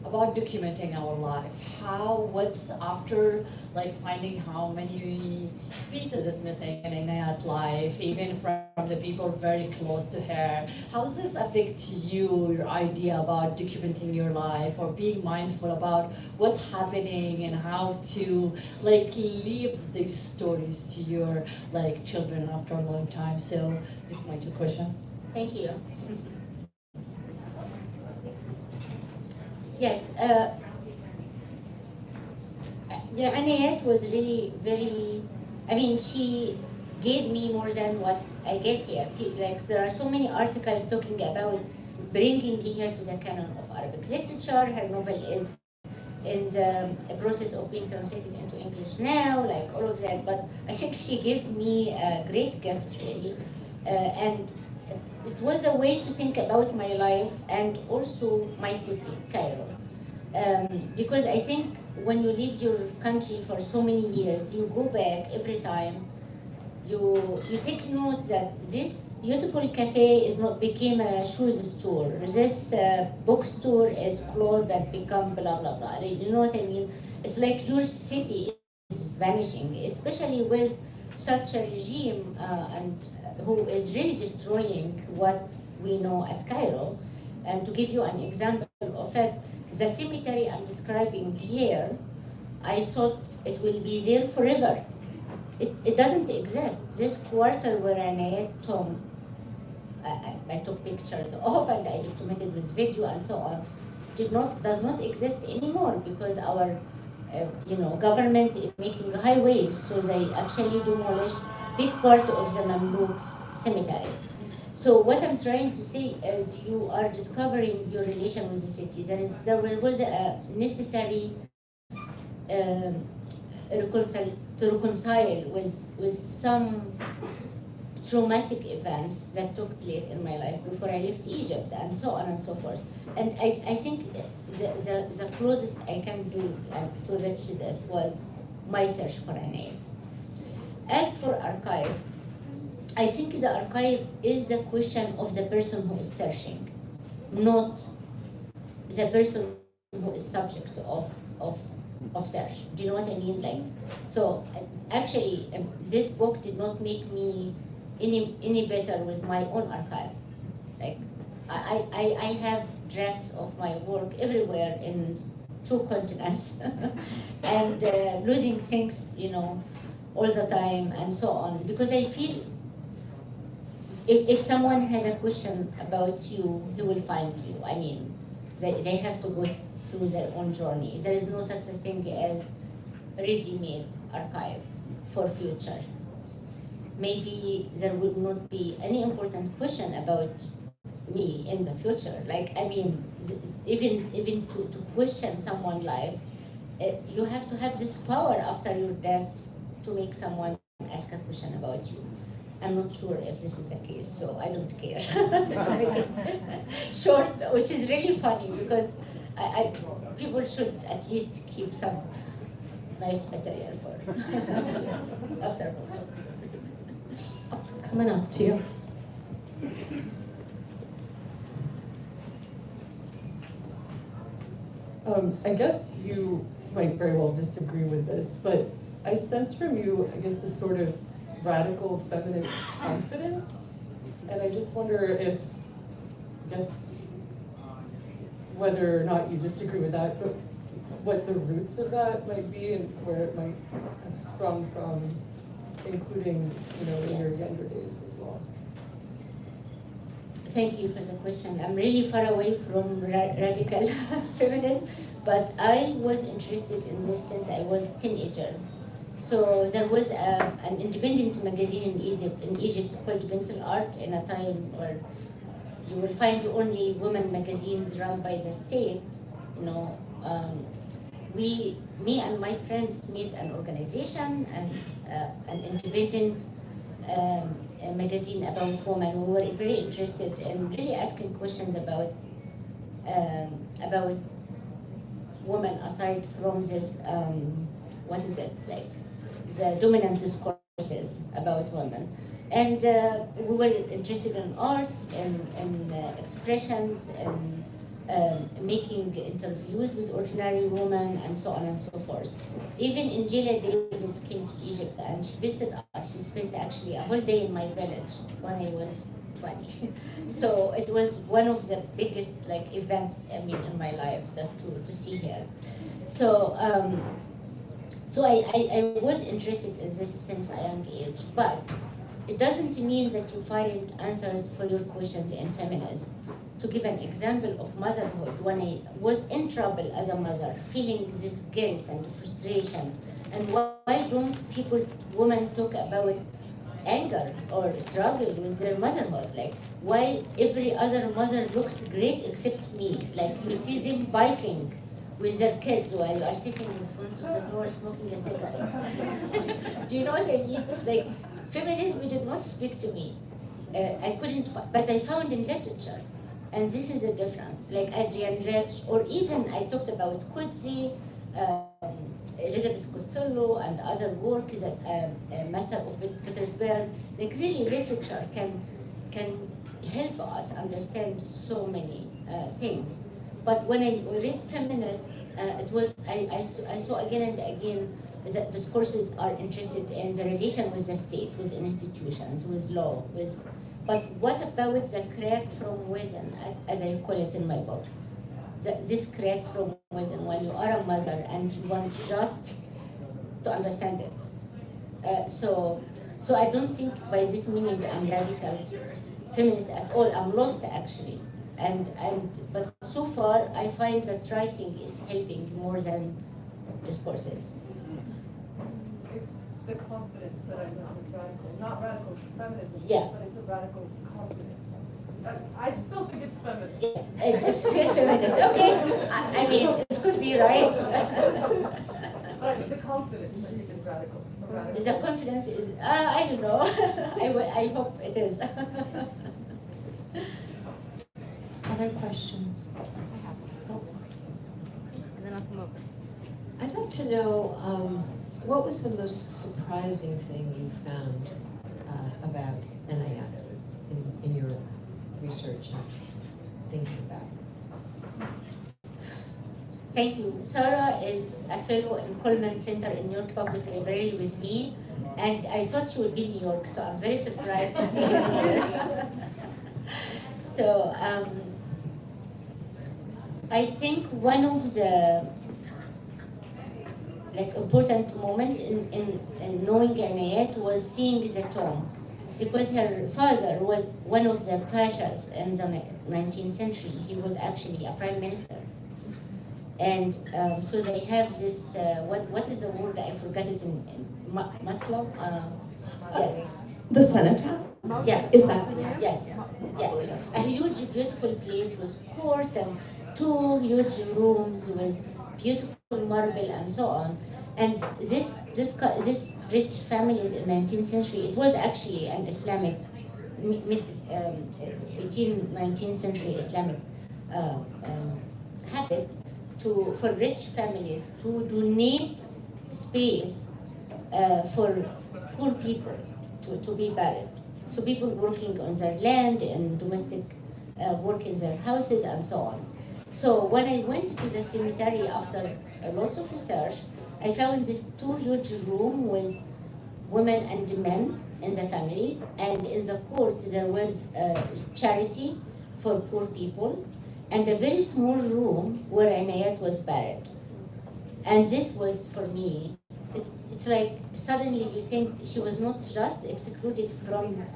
about documenting our life. What's after finding how many pieces is missing in Inayat's life, even from the people very close to her. How does this affect you, your idea about documenting your life or being mindful about what's happening and how to leave these stories to your children after a long time? So this is my two questions. Thank you. Yes, Anayat was really very, she gave me more than what I gave here. There are so many articles talking about bringing here to the canon of Arabic literature. Her novel is in the process of being translated into English now, all of that. But I think she gave me a great gift, really. And it was a way to think about my life and also my city, Cairo. Because I think when you leave your country for so many years, you go back every time. You take note that this beautiful cafe is not became a shoes store. This bookstore is closed that become blah blah blah. You know what I mean? It's like your city is vanishing, especially with such a regime and who is really destroying what we know as Cairo. And to give you an example of it, the cemetery I'm describing here, I thought it will be there forever. It doesn't exist. This quarter where I took pictures of and I documented with video and so on, does not exist anymore because our government is making highways, so they actually demolish big part of the Mamluks cemetery. So what I'm trying to say is you are discovering your relation with the city. There was a necessary to reconcile with some traumatic events that took place in my life before I left Egypt and so on and so forth. And I think the closest I can do to reach this was my search for a name. As for archive, I think the archive is the question of the person who is searching, not the person who is subject of search. Do you know what I mean? Like, so actually, this book did not make me any better with my own archive. Like, I have drafts of my work everywhere in 2 continents, and losing things, all the time and so on. Because I feel if someone has a question about you, he will find you. I mean, they have to go through their own journey. There is no such a thing as ready-made archive for future. Maybe there would not be any important question about me in the future. Like, I mean, even to question someone's life, you have to have this power after your death to make someone ask a question about you. I'm not sure if this is the case, so I don't care to make it short, which is really funny because people should at least keep some nice material for after. Coming up to you. I guess you might very well disagree with this, but I sense from you, I guess, this sort of radical feminist confidence, and I just wonder if, I guess, whether or not you disagree with that, but what the roots of that might be and where it might have sprung from, including, in your younger days as well. Thank you for the question. I'm really far away from radical feminism, but I was interested in this since I was a teenager. So there was an independent magazine in Egypt called Mental Art in a time where you will find only women magazines run by the state. Me and my friends made an organization and an independent a magazine about women. We were very interested in really asking questions about women aside from this, what is it, like the dominant discourses about women. And we were interested in arts and expressions and making interviews with ordinary women and so on and so forth. Even Angela Davis came to Egypt and she visited us. She spent actually a whole day in my village when I was 20. So it was one of the biggest events in my life just to see her. So I was interested in this since a young age, but it doesn't mean that you find answers for your questions in feminism. To give an example of motherhood, when I was in trouble as a mother, feeling this guilt and frustration, and why don't women talk about anger or struggle with their motherhood? Like, why every other mother looks great except me? Like, you see them biking with their kids while you are sitting in front of the door smoking a cigarette. Do you know what I mean? Like, feminism did not speak to me. I couldn't, but I found in literature And this is a difference. Like Adrian Rich, or even I talked about Kudzi, Elizabeth Costello, and other work that Master of Petersburg. Like really, literature can help us understand so many things. But when I read feminist, it was I saw again and again that discourses are interested in the relation with the state, with institutions, with law, with. But what about the crack from within, as I call it in my book? This crack from within, when you are a mother and you want just to understand it. So I don't think by this meaning I'm radical feminist at all. I'm lost actually. But so far I find that writing is helping more than discourses. It's the confidence that I know is radical, not radical feminism, Yeah. but it's a radical confidence. I still think it's feminist. Yes, it's still feminist. Okay, I mean it could be right. But the confidence, I think, is radical. The confidence is, I don't know. I hope it is. Other questions? And then I'll come over. I'd like to know, what was the most surprising thing you found about Enayat in your research and thinking about it? Thank you. Sarah is a fellow in Coleman Center in New York Public Library with me, and I thought she would be in New York, so I'm very surprised to see her here. So I think one of the important moments in knowing Inayat was seeing the tomb, because her father was one of the pashas in the 19th century. He was actually a prime minister. And so they have this, what is the word? I forgot it in Maslow? Yes. The cenotaph? Yeah. Is that? Yes. Yes. A huge, beautiful place with court and 2 huge rooms with beautiful marble and so on. And this rich families in 19th century, it was actually an Islamic, 18th, 19th century Islamic habit for rich families to donate space for poor people to be buried. So people working on their land and domestic work in their houses and so on. So when I went to the cemetery after lots of research, I found this 2 huge room with women and men in the family, and in the court there was charity for poor people, and a very small room where Inayat was buried. And this was, for me, it's like suddenly you think she was not just excluded from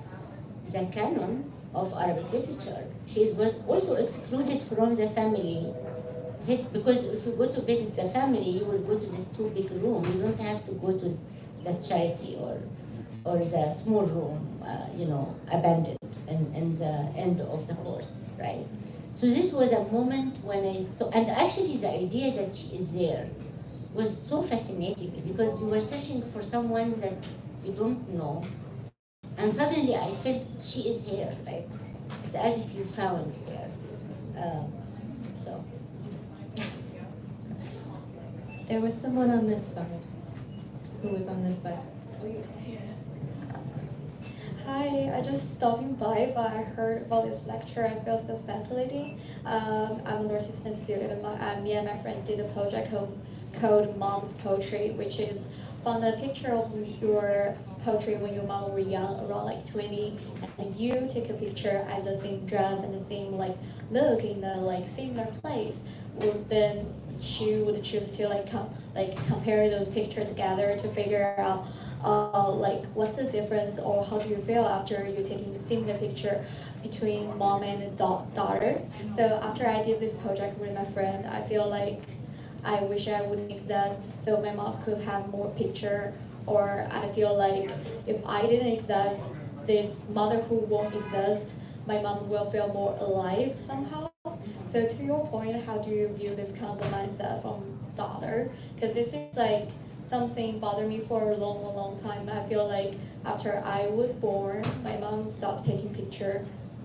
the canon of Arabic literature, she was also excluded from the family. Because if you go to visit the family, you will go to this 2 big room. You don't have to go to the charity or the small room, abandoned in the end of the course, right? So this was a moment when I saw, and actually the idea that she is there was so fascinating, because you were searching for someone that you don't know, and suddenly I felt she is here, like it's as if you found her. So. There was someone on this side. Who was on this side? Hi, I just stopping by, but I heard about this lecture. I feel so fascinating. I'm a nurse assistant student, and me and my friends did a project called Mom's Poetry, which is found a picture of your poetry when your mom were young, around like 20, and you take a picture as the same dress and the same look in the similar place. Then she would choose to compare those pictures together to figure out what's the difference, or how do you feel after you taking the similar picture between mom and daughter. So after I did this project with my friend, I feel like I wish I wouldn't exist so my mom could have more picture, or I feel like if I didn't exist, this motherhood won't exist. My mom will feel more alive somehow. So to your point, how do you view this kind of mindset from daughter? Because this is something bothered me for a long time. I feel like after I was born, my mom stopped taking picture,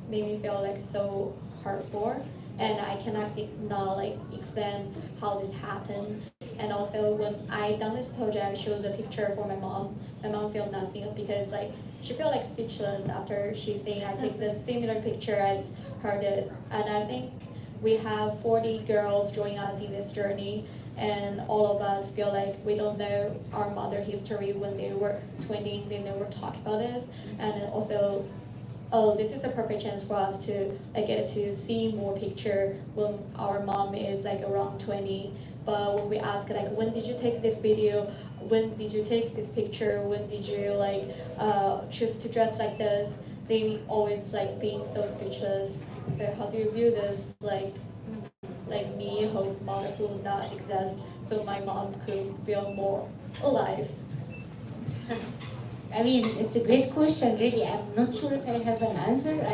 made me feel so hard for, and I cannot not like explain how this happened. And also when I done this project, I showed the picture for my mom. My mom felt nothing because like she felt like speechless after she saying I take the similar picture as her did. And I think we have 40 girls joining us in this journey, and all of us feel like we don't know our mother history when they were 20, they never talk about this. And also, oh, this is a perfect chance for us to like get to see more picture when our mom is like around 20. But when we ask like, when did you take this video? When did you take this picture? When did you like choose to dress like this? They always like being so speechless. So how do you view this like me hope motherhood not exist so my mom could feel more alive? I mean, it's a great question, really. I'm not sure if I have an answer.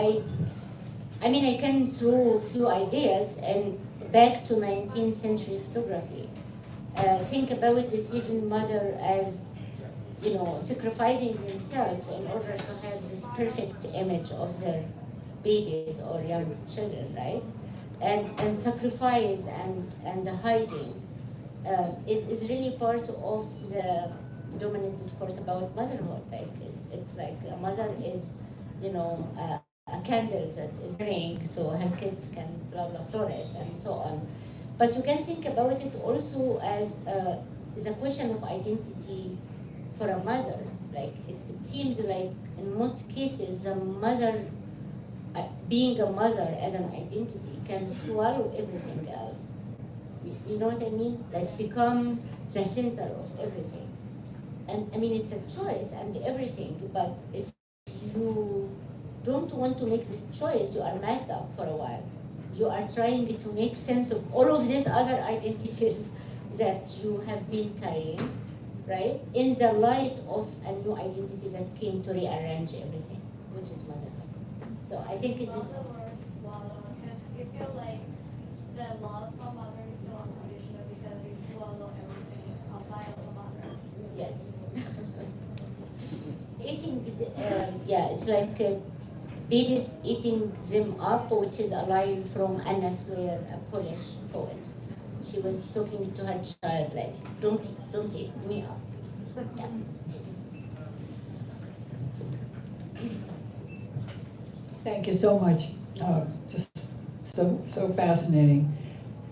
I mean, I can throw a few ideas and back to 19th century photography. Think about the Syrian mother as, you know, sacrificing themselves in order to have this perfect image of their babies or young children, right? And sacrifice and the hiding is really part of the dominant discourse about motherhood. Like it's like a mother is, you know, a candle that is burning so her kids can blah blah flourish and so on. But you can think about it also as a question of identity for a mother. Like it seems like in most cases the mother, being a mother as an identity, can swallow everything else. You know what I mean? Like become the center of everything. And I mean, it's a choice and everything, but if you don't want to make this choice, you are messed up for a while. You are trying to make sense of all of these other identities that you have been carrying, right? In the light of a new identity that came to rearrange everything, which is motherhood. So I think it is. Swallow, because you feel like the love for mother is so unconditional because they swallow everything outside of the mother. Yes. Eating, yeah, it's like babies eating them up, which is a line from Anna Swear, a Polish poet. She was talking to her child like, don't eat me up. Yeah. Thank you so much. Just so fascinating.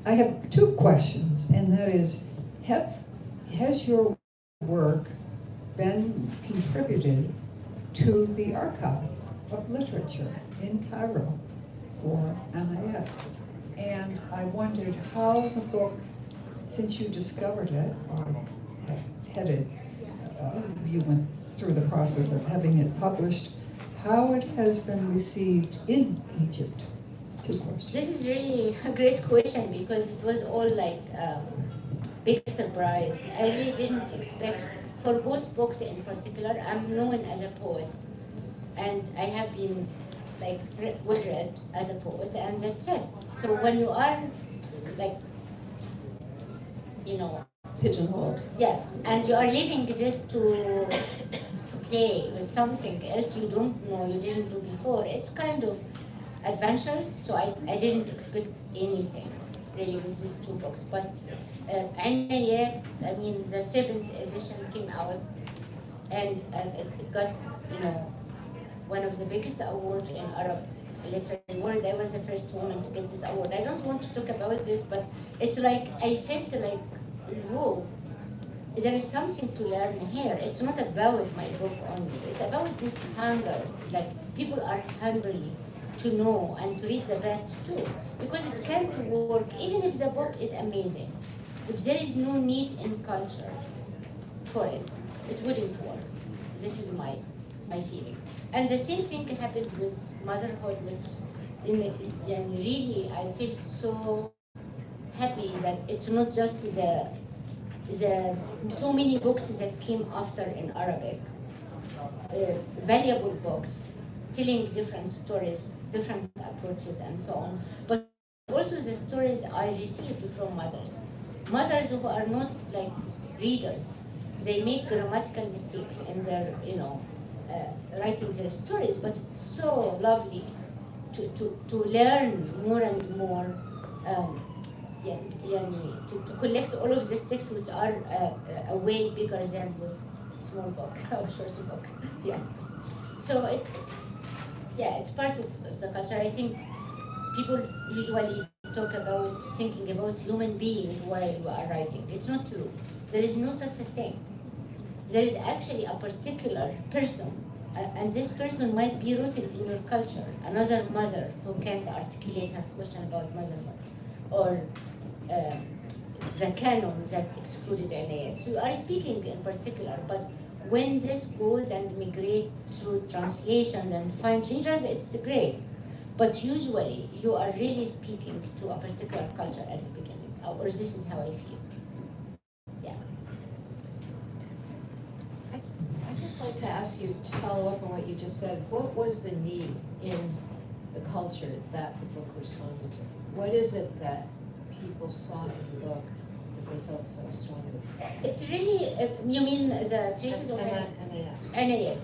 I have two questions, and that is, has your work been contributed to the archive of literature in Cairo for Anayat? And I wondered how the book, since you discovered it or headed, you went through the process of having it published, how it has been received in Egypt. Two questions. This is really a great question because it was all like big surprise. I really didn't expect, for both books in particular, I'm known as a poet. And I have been like well read as a poet, and that's it. So when you are like, you know, Pigeonholed. yes, and you are leaving this to play with something else you don't know, you didn't do before, it's kind of adventurous. So I didn't expect anything really with these two books. But Anayat, I mean, the 7th edition came out, and it got, you know, one of the biggest awards in Arab literary world. I was the first woman to get this award. I don't want to talk about this, but it's like I felt like, whoa, there is something to learn here. It's not about my book only. It's about this hunger. Like people are hungry to know and to read the best too, because it can't work even if the book is amazing. If there is no need in culture for it, it wouldn't work. This is my feeling. And the same thing happened with motherhood, which and really I feel so happy that it's not just the so many books that came after in Arabic, valuable books, telling different stories, different approaches and so on, but also the stories I received from mothers who are not like readers. They make grammatical mistakes in their, writing their stories, but it's so lovely to learn more and more, to collect all of these texts which are way bigger than this small book or short book. Yeah. So it's part of the culture. I think people usually talk about thinking about human beings while you are writing. It's not true. There is no such a thing. There is actually a particular person, and this person might be rooted in your culture. Another mother who can't articulate her question about motherhood, or the canon that excluded Anayat. So you are speaking in particular, but when this goes and migrate through translations and find readers, it's great. But usually you are really speaking to a particular culture at the beginning, or this is how I feel. Yeah. I'd just like to ask you to follow up on what you just said. What was the need in the culture that the book responded to? What is it that people saw in the book that they felt so strongly? It's really, you mean the traces of Anayat?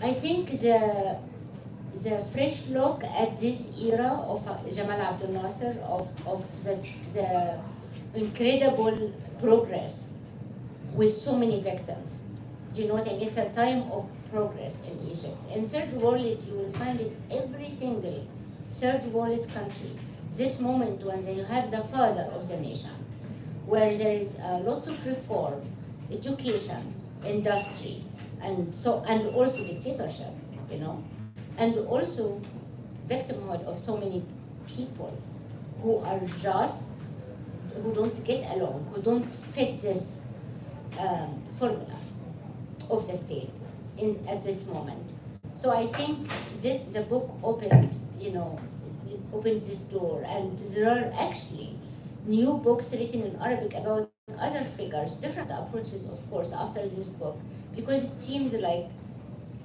I think the fresh look at this era of Jamal Abdel Nasser, of the incredible progress with so many victims. Do you know what I mean? It's a time of progress in Egypt. In third world, you will find it every single third world country. This moment when you have the father of the nation, where there is lots of reform, education, industry, and also dictatorship, and also victimhood of so many people who don't get along, who don't fit this formula of the state at this moment. So I think the book opened this door, and there are actually new books written in Arabic about other figures, different approaches, of course, after this book, because it seems like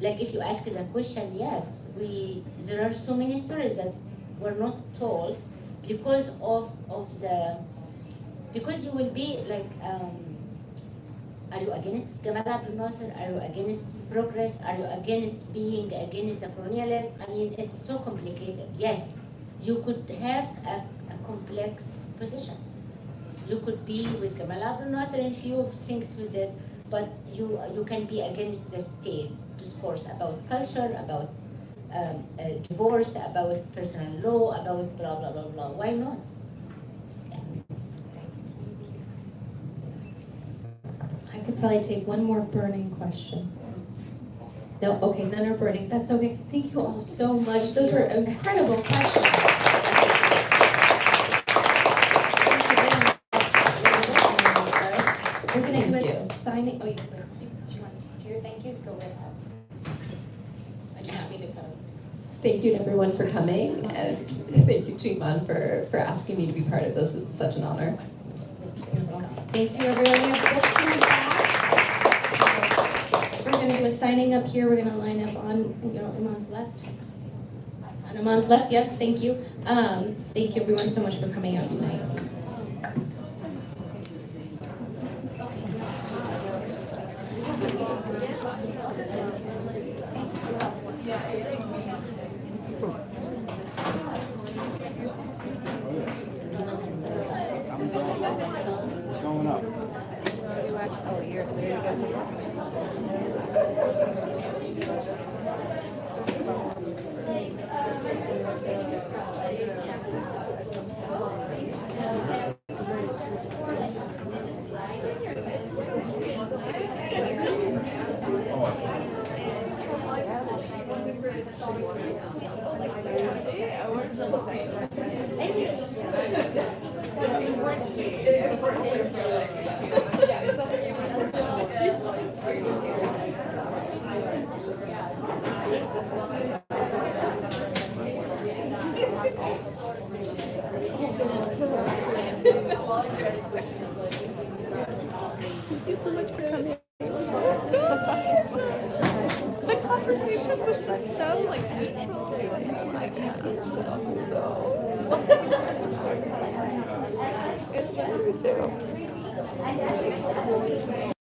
if you ask the question, yes, there are so many stories that were not told because you will be like, are you against Gamal Abdel Nasser? Are you against progress? Are you being against the colonialists? I mean, it's so complicated. Yes, you could have a complex position. You could be with Gamal Abdel Nasser in few of things we did, but you can be against the state discourse about culture, about divorce, about personal law, about blah, blah, blah, blah. Why not? I could probably take one more burning question. No, okay, none are burning. That's okay. Thank you all so much. Those were incredible questions. We're going to do a signing. Oh, do you want to do your thank yous? Go right ahead. I'm happy to come. Thank you to everyone for coming, and thank you to Iman for asking me to be part of this. It's such an honor. Thank you, everyone. We have books in the back. We're going to do a signing up here. We're going to line up on Iman's left. On Iman's left, yes, thank you. Thank you, everyone, so much for coming out tonight. Going up. Oh, you're there you Thank you so much for coming. The conversation was just so neutral. It's nice to do.